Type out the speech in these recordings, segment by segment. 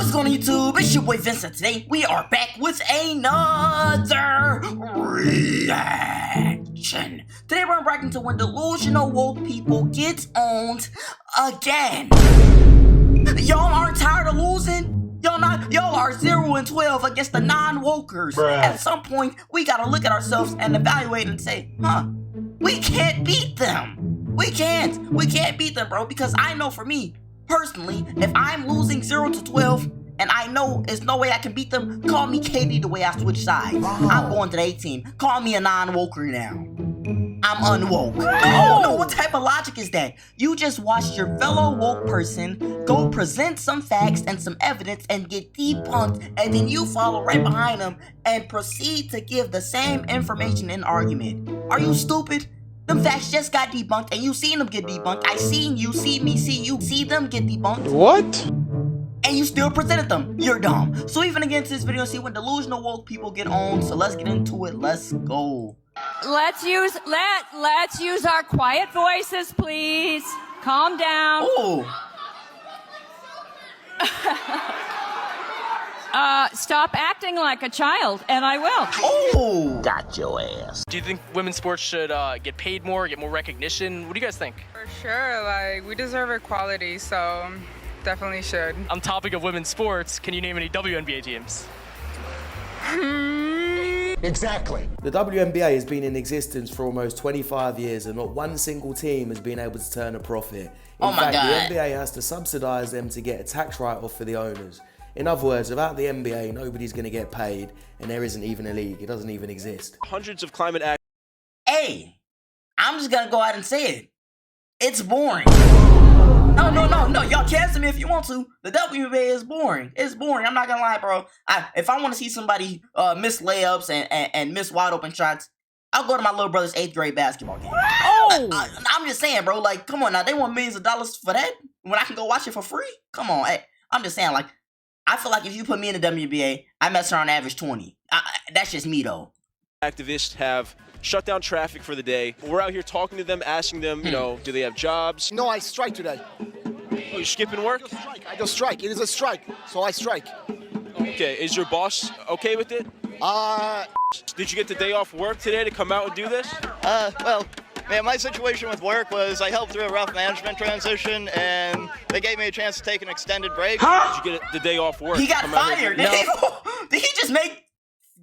What's going on YouTube? It's your boy Vincent. Today we are back with another reaction. Today we're reacting to when delusional woke people get owned again. Y'all aren't tired of losing? Y'all are 0-12 against the non-wokers. At some point, we gotta look at ourselves and evaluate and say, we can't beat them. We can't beat them, bro, because I know for me, personally, if I'm losing 0-12 and I know there's no way I can beat them, call me Katie the way I switch sides. I'm going to the A-team. Call me a non-woker now. I'm unwoke. Oh no, what type of logic is that? You just watched your fellow woke person go present some facts and some evidence and get debunked, and then you follow right behind them and proceed to give the same information and argument. Are you stupid? Them facts just got debunked and you seen them get debunked. I seen you, see me, see you, see them get debunked. What? And you still presented them. You're dumb. So even against this video, see when delusional woke people get owned. So let's get into it. Let's go. Let's use our quiet voices, please. Calm down. Oh. Stop acting like a child, and I will. Oh. Got your ass. Do you think women's sports should get paid more, get more recognition? What do you guys think? For sure, like, we deserve equality, so definitely should. On topic of women's sports, can you name any WNBA teams? Exactly. The WNBA has been in existence for almost 25 years and not one single team has been able to turn a profit. In fact, the NBA has to subsidise them to get a tax write-off for the owners. In other words, without the NBA, nobody's going to get paid, and there isn't even a league. It doesn't even exist. Hundreds of climate activists. Hey, I'm just gonna go ahead and say it. It's boring. No. Y'all cancel me if you want to. The WNBA is boring. It's boring. I'm not gonna lie, bro. If I want to see somebody miss layups and miss wide open shots, I'll go to my little brother's 8th grade basketball game. Oh! I'm just saying, bro. Like, come on now. They want millions of dollars for that when I can go watch it for free? Come on. Hey, I'm just saying, like, I feel like if you put me in the WNBA, I mess around average 20. That's just me, though. Activists have shut down traffic for the day. We're out here talking to them, asking them, you know, do they have jobs? No, I strike today. Oh, you're skipping work? I just strike. It is a strike, so I strike. Okay, is your boss okay with it? Did you get the day off work today to come out and do this? Well, man, my situation with work was I helped through a rough management transition, and they gave me a chance to take an extended break. Did you get the day off work? He got fired. No. Did he just make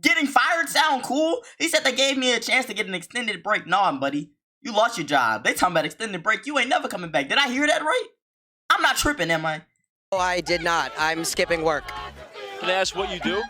getting fired sound cool? He said they gave me a chance to get an extended break. Nah, buddy. You lost your job. They talking about extended break. You ain't never coming back. Did I hear that right? I'm not tripping, am I? No, I did not. I'm skipping work. Can I ask what you do?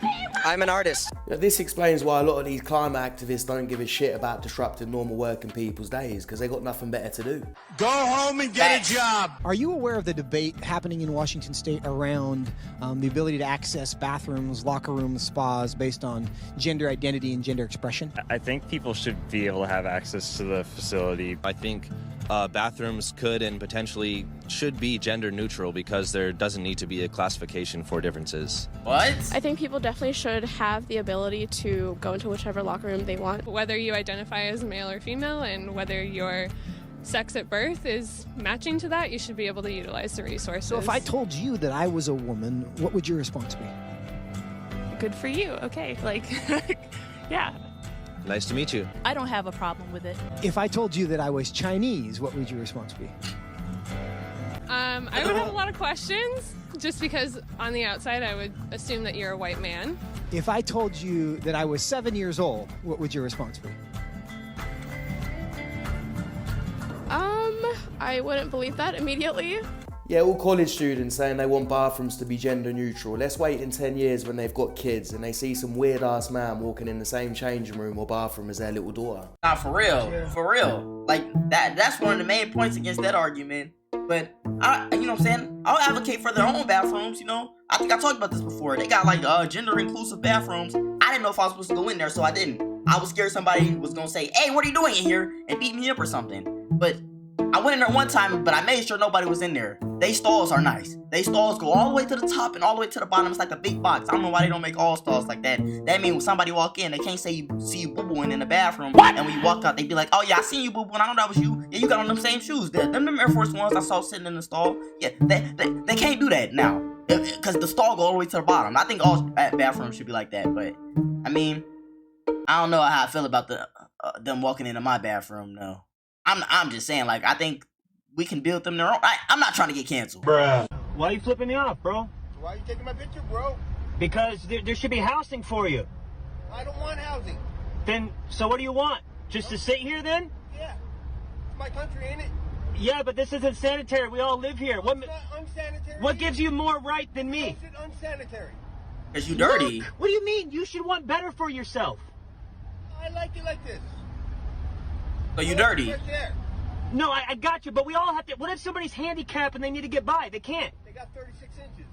I'm an artist. Now, this explains why a lot of these climate activists don't give a shit about disrupting normal working people's days, because they got nothing better to do. Go home and get a job. Are you aware of the debate happening in Washington State around the ability to access bathrooms, locker rooms, spas based on gender identity and gender expression? I think people should be able to have access to the facility. I think bathrooms could and potentially should be gender neutral because there doesn't need to be a classification for differences. What? I think people definitely should have the ability to go into whichever locker room they want. Whether you identify as male or female and whether your sex at birth is matching to that, you should be able to utilize the resources. So if I told you that I was a woman, what would your response be? Good for you. Okay. Like, yeah. Nice to meet you. I don't have a problem with it. If I told you that I was Chinese, what would your response be? I would have a lot of questions, just because on the outside I would assume that you're a white man. If I told you that I was 7 years old, what would your response be? I wouldn't believe that immediately. Yeah, all college students saying they want bathrooms to be gender neutral. Let's wait in 10 years when they've got kids and they see some weird ass man walking in the same changing room or bathroom as their little daughter. Nah, for real. Like, that's one of the main points against that argument. But, you know what I'm saying? I'll advocate for their own bathrooms, you know? I think I talked about this before. They got, like, gender-inclusive bathrooms. I didn't know if I was supposed to go in there, so I didn't. I was scared somebody was gonna say, hey, what are you doing in here? And beat me up or something. But I went in there one time, but I made sure nobody was in there. They stalls are nice. They stalls go all the way to the top and all the way to the bottom. It's like a big box. I don't know why they don't make all stalls like that. That means when somebody walk in, they can't say you see you boo-booing in the bathroom. What? And when you walk out, they be like, oh yeah, I seen you boo-booing. I know that was you. Yeah, you got on them same shoes. Them Air Force Ones I saw sitting in the stall. Yeah, they can't do that now. because the stall go all the way to the bottom. I think all bathrooms should be like that, but I mean, I don't know how I feel about them walking into my bathroom. No, I'm just saying, like, I think we can build them their own. I'm not trying to get canceled. Bruh. Why are you flipping me off, bro? Why are you taking my picture, bro? Because there should be housing for you. I don't want housing. Then, so what do you want? Just to sit here then? Yeah. It's my country, ain't it? Yeah, but this isn't sanitary. We all live here. It's not unsanitary. What gives you more right than me? How is it unsanitary? Because you dirty. Look, what do you mean? You should want better for yourself. I like it like this. So you dirty. No, I got you, but we all have to. What if somebody's handicapped and they need to get by? They can't. They got 36 inches.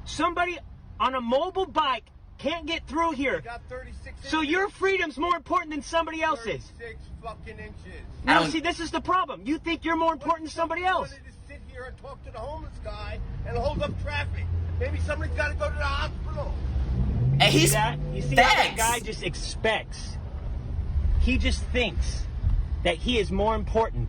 Somebody on a mobile bike can't get through here. They got 36 inches. So your freedom's more important than somebody else's. 36 fucking inches. No, see, this is the problem. You think you're more important than somebody else. I wanted to sit here and talk to the homeless guy and hold up traffic. Maybe somebody's got to go to the hospital. And he's You see how that guy just expects. He just thinks that he is more important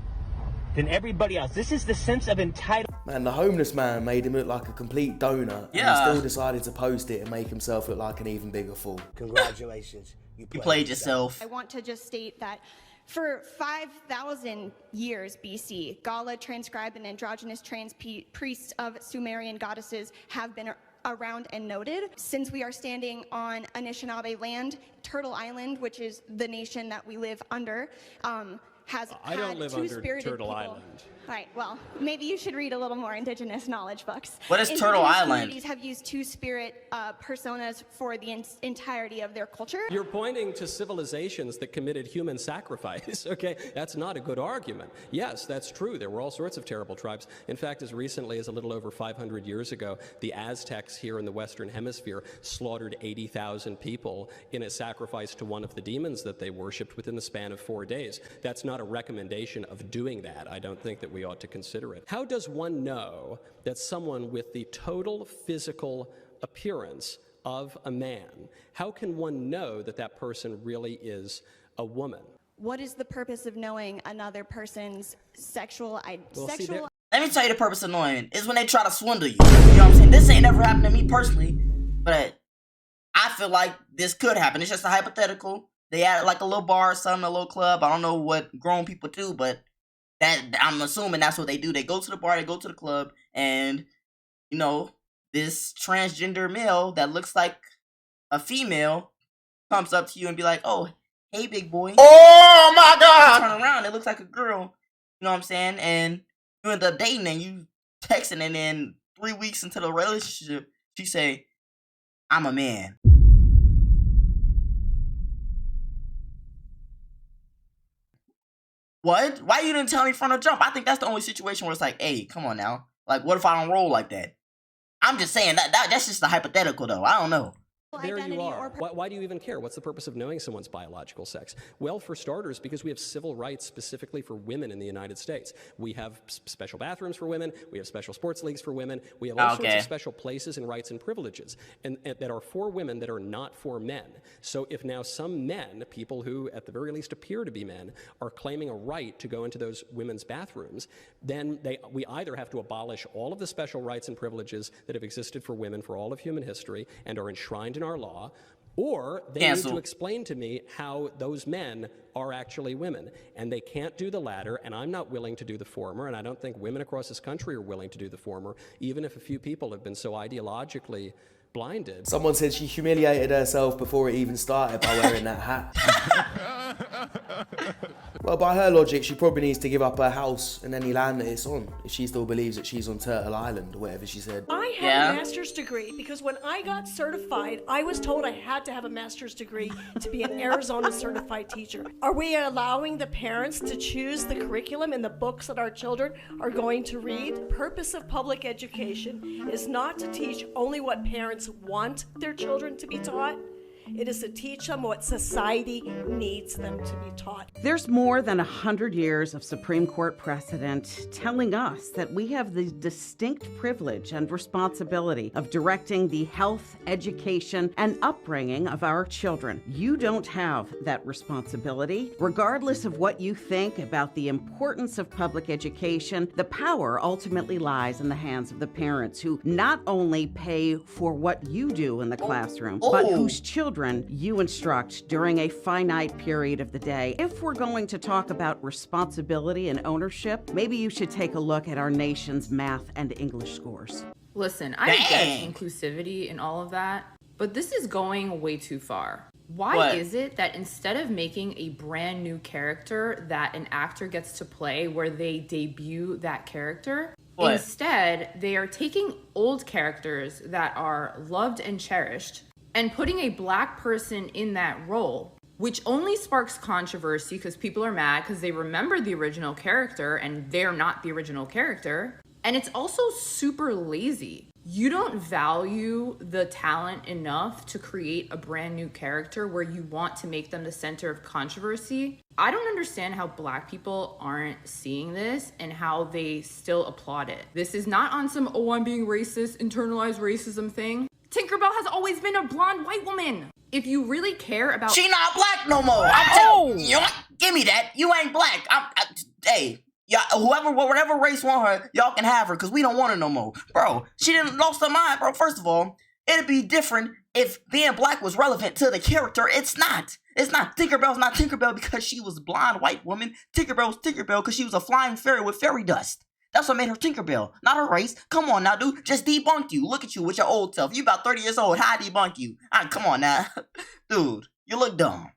than everybody else. This is the sense of entitlement. Man, the homeless man made him look like a complete donut. Yeah. And he still decided to post it and make himself look like an even bigger fool. Congratulations. You played yourself. I want to just state that for 5,000 years BC, Gala, transcribed, and androgynous trans priests of Sumerian goddesses have been around and noted. Since we are standing on Anishinaabe land, Turtle Island, which is the nation that we live under, has I don't live under two-spirited Turtle people. Island. Right, well, maybe you should read a little more Indigenous knowledge books. What is Turtle Indigenous Island? communities have used two-spirit personas for the entirety of their culture. You're pointing to civilizations that committed human sacrifice, okay? That's not a good argument. Yes, that's true. There were all sorts of terrible tribes. In fact, as recently as a little over 500 years ago, the Aztecs here in the Western Hemisphere slaughtered 80,000 people in a sacrifice to one of the demons that they worshipped within the span of 4 days. That's not a recommendation of doing that. I don't think that we ought to consider it. How does one know that someone with the total physical appearance of a man, how can one know that that person really is a woman? What is the purpose of knowing another person's sexual Let me tell you the purpose of knowing is when they try to swindle you. You know what I'm saying? This ain't never happened to me personally, but I feel like this could happen. It's just a hypothetical. They added like a little bar or something, a little club. I don't know what grown people do, but that I'm assuming that's what they do. They go to the bar, they go to the club, and you know, this transgender male that looks like a female comes up to you and be like, "Oh, hey, big boy." Oh my God! Turn around, it looks like a girl. You know what I'm saying? And you end up dating and you texting, and then 3 weeks into the relationship, she say, "I'm a man." What? Why you didn't tell me from the jump? I think that's the only situation where it's like, hey, come on now. Like, what if I don't roll like that? I'm just saying that's just a hypothetical though. I don't know. There you are. Why do you even care? What's the purpose of knowing someone's biological sex? Well, for starters, because we have civil rights specifically for women in the United States. We have special bathrooms for women. We have special sports leagues for women. We have all sorts of special places and rights and privileges and that are for women that are not for men. So if now some men, people who at the very least appear to be men, are claiming a right to go into those women's bathrooms, then we either have to abolish all of the special rights and privileges that have existed for women for all of human history and are enshrined in our law, or they need to explain to me how those men are actually women. And they can't do the latter, and I'm not willing to do the former, and I don't think women across this country are willing to do the former, even if a few people have been so ideologically blinded. Someone said she humiliated herself before it even started by wearing that hat. Well, by her logic, she probably needs to give up her house and any land that it's on, if she still believes that she's on Turtle Island, or whatever she said. I have a master's degree because when I got certified, I was told I had to have a master's degree to be an Arizona certified teacher. Are we allowing the parents to choose the curriculum and the books that our children are going to read? The purpose of public education is not to teach only what parents want their children to be taught. It is to teach them what society needs them to be taught. There's more than 100 years of Supreme Court precedent telling us that we have the distinct privilege and responsibility of directing the health, education, and upbringing of our children. You don't have that responsibility. Regardless of what you think about the importance of public education, the power ultimately lies in the hands of the parents who not only pay for what you do in the classroom, but whose children you instruct during a finite period of the day. If we're going to talk about responsibility and ownership, maybe you should take a look at our nation's math and English scores. Listen, I get inclusivity and all of that, but this is going way too far. Why is it that instead of making a brand new character that an actor gets to play where they debut that character, instead they are taking old characters that are loved and cherished and putting a black person in that role, which only sparks controversy because people are mad because they remember the original character and they're not the original character. And it's also super lazy. You don't value the talent enough to create a brand new character where you want to make them the center of controversy. I don't understand how black people aren't seeing this and how they still applaud it. This is not on some, oh, I'm being racist, internalized racism thing. Tinkerbell has always been a blonde white woman. If you really care about— She not black no more. I'm telling you, give me that. You ain't black. Hey. Yeah, whatever race want her, y'all can have her, because we don't want her no more. Bro, she didn't lost her mind, bro. First of all, it'd be different if being black was relevant to the character. It's not. It's not. Tinkerbell's not Tinkerbell because she was a blonde white woman. Tinkerbell's Tinkerbell because she was a flying fairy with fairy dust. That's what made her Tinkerbell, not her race. Come on now, dude. Just debunk you. Look at you with your old self. You about 30 years old. How I debunk you? Come on now. Dude, you look dumb.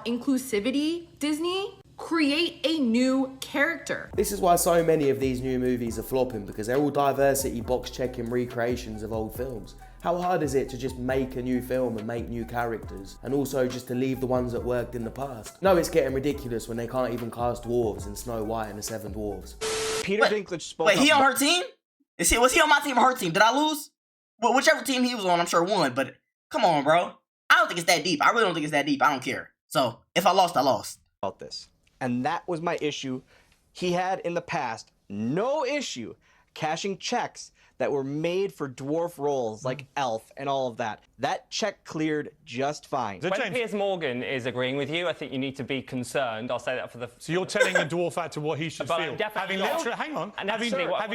Inclusivity, Disney, create a new character. This is why so many of these new movies are flopping, because they're all diversity box checking recreations of old films. How hard is it to just make a new film and make new characters, and also just to leave the ones that worked in the past? No, it's getting ridiculous when they can't even cast dwarves in Snow White and the Seven Dwarves. Peter Dinklage spoke Wait, he on her team? Was he on my team or her team? Did I lose? Well, whichever team he was on, I'm sure won, but come on, bro. I don't think it's that deep. I really don't think it's that deep. I don't care. So, if I lost, I lost. About this. And that was my issue. He had in the past no issue cashing checks that were made for dwarf roles like Elf and all of that. That check cleared just fine. When Piers Morgan is agreeing with you, I think you need to be concerned. I'll say that for the... So you're telling a dwarf actor what he should feel? Having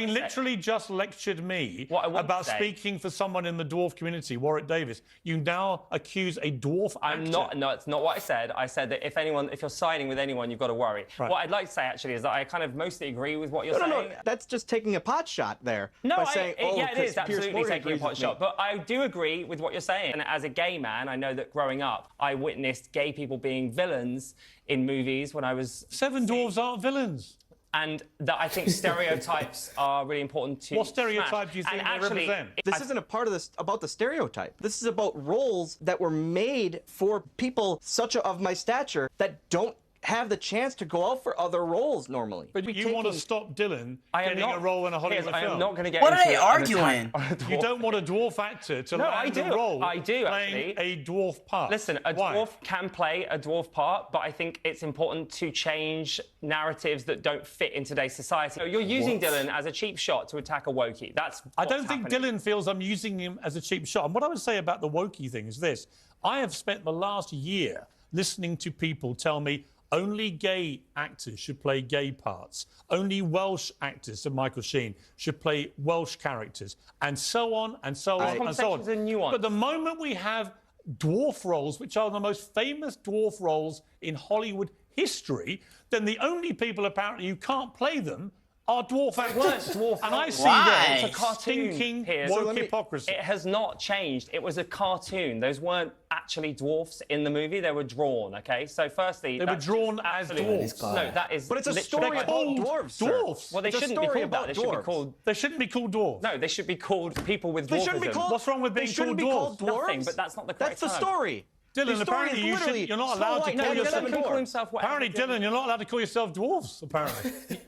literally just lectured me about speaking for someone in the dwarf community, Warwick Davis, you now accuse a dwarf actor. No, it's not what I said. I said that if you're siding with anyone, you've got to worry. Right. What I'd like to say, actually, is that I kind of mostly agree with what you're saying. No, that's just taking a pot shot there. No, by saying, it is absolutely taking a pot shot. But I do agree with what you're saying. And as a gay man, I know that growing up, I witnessed gay people being villains in movies when I was... Seven Dwarves aren't villains. And that I think stereotypes are really important to... What stereotype do you think they represent? This isn't a part of this about the stereotype. This is about roles that were made for people such of my stature that don't have the chance to go out for other roles normally. But you want to stop Dylan getting a role in a Hollywood film. I am not going to get What are they arguing? You don't want a dwarf actor to land a role playing a dwarf part. Listen, a dwarf can play a dwarf part, but I think it's important to change narratives that don't fit in today's society. You're using Dylan as a cheap shot to attack a wokey. I don't think Dylan feels I'm using him as a cheap shot. And what I would say about the wokey thing is this. I have spent the last year listening to people tell me only gay actors should play gay parts. Only Welsh actors, said Michael Sheen, should play Welsh characters. And so on, and so on, and so on. But the moment we have dwarf roles, which are the most famous dwarf roles in Hollywood history, then the only people apparently who can't play them are dwarf actors. And I see that it's a cartoon, stinking Piers. woke hypocrisy. It has not changed. It was a cartoon. Those weren't actually dwarfs in the movie. They were drawn, okay? So firstly... They were drawn as dwarfs. No, that is... But it's a story about dwarves, dwarves. Well, they shouldn't be called that. They should be called... They shouldn't be called dwarves. No, they should be called people with dwarfism. They shouldn't be called... What's wrong with being called dwarves? Nothing, but that's not the correct That's the story. Dylan, apparently you're not allowed to call yourself dwarves. Apparently, Dylan, you're not allowed to call yourself dwarves, apparently.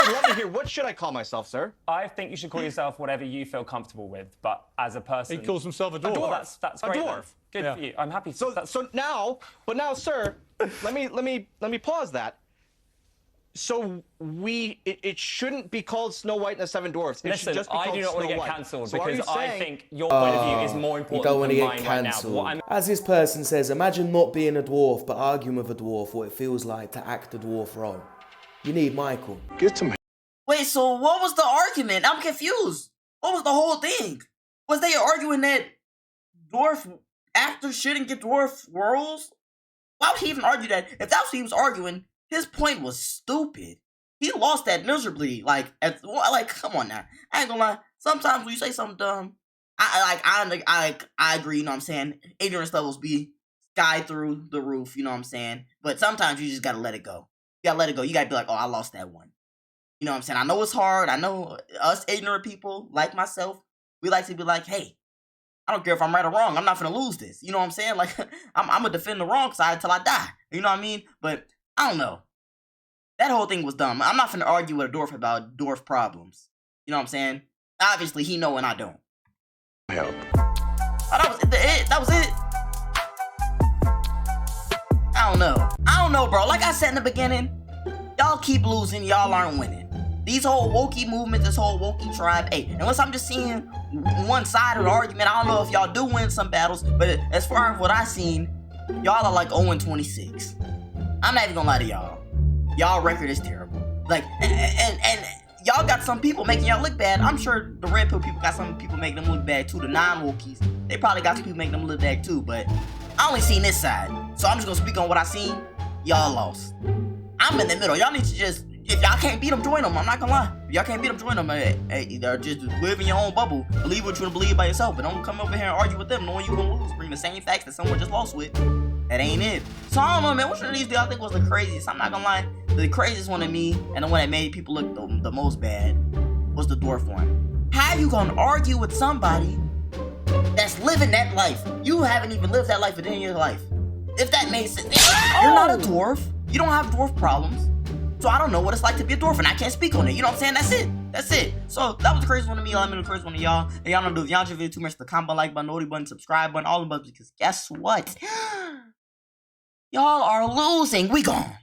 would love to hear, what should I call myself, sir? I think you should call yourself whatever you feel comfortable with, but as a person... He calls himself a dwarf. Well, that's great. A dwarf. Good for you. I'm happy. So now, sir, let me pause that. So it shouldn't be called Snow White and the Seven Dwarfs. It should Listen, just be I called do not want to Snow get White. cancelled So because I saying, think your point of view is more You important don't want to than get mine right now. cancelled. What I'm As this person says, imagine not being a dwarf, but arguing with a dwarf, what it feels like to act the dwarf role. You need Michael. Get some. Wait, so what was the argument? I'm confused. What was the whole thing? Was they arguing that dwarf actors shouldn't get dwarf roles? Why would he even argue that? If that's what he was arguing, his point was stupid. He lost that miserably. Like, come on now. I ain't gonna lie. Sometimes when you say something dumb, I agree. You know what I'm saying? Ignorance levels be sky through the roof. You know what I'm saying? But sometimes you just gotta let it go. You gotta let it go. You gotta be like, oh, I lost that one. You know what I'm saying? I know it's hard. I know us ignorant people like myself, we like to be like, hey, I don't care if I'm right or wrong. I'm not gonna lose this. You know what I'm saying? Like, I'm gonna defend the wrong side until I die. You know what I mean? But I don't know. That whole thing was dumb. I'm not finna argue with a dwarf about dwarf problems. You know what I'm saying? Obviously, he know and I don't. Help. Oh, that was it. That was it. I don't know, bro. Like I said in the beginning, y'all keep losing. Y'all aren't winning. These whole wokey movements, this whole wokey tribe, hey, unless I'm just seeing one side of the argument, I don't know if y'all do win some battles, but as far as what I seen, y'all are like 0-26. I'm not even gonna lie to y'all. Y'all record is terrible. Like, and y'all got some people making y'all look bad. I'm sure the Red Pill people got some people making them look bad too. The non-wokies, they probably got some people making them look bad too, but I only seen this side. So I'm just gonna speak on what I seen. Y'all lost. I'm in the middle. Y'all need to just, if y'all can't beat them, join them. I'm not gonna lie. If y'all can't beat them, join them. Hey, just live in your own bubble. Believe what you want to believe by yourself, but don't come over here and argue with them knowing you gonna lose. Bring the same facts that someone just lost with. That ain't it. So I don't know, man. Which one of these do y'all think was the craziest? I'm not gonna lie. The craziest one to me, and the one that made people look the most bad, was the dwarf one. How you gonna argue with somebody that's living that life? You haven't even lived that life a day in your life. If that makes sense. You're not a dwarf. You don't have dwarf problems. So I don't know what it's like to be a dwarf, and I can't speak on it. You know what I'm saying? That's it. So that was the craziest one to me. Let me know the craziest one to y'all. And y'all know, if y'all enjoyed the video, too much the comment, like button, noty button, subscribe button, all the buttons, because guess what? Y'all are losing. We gone.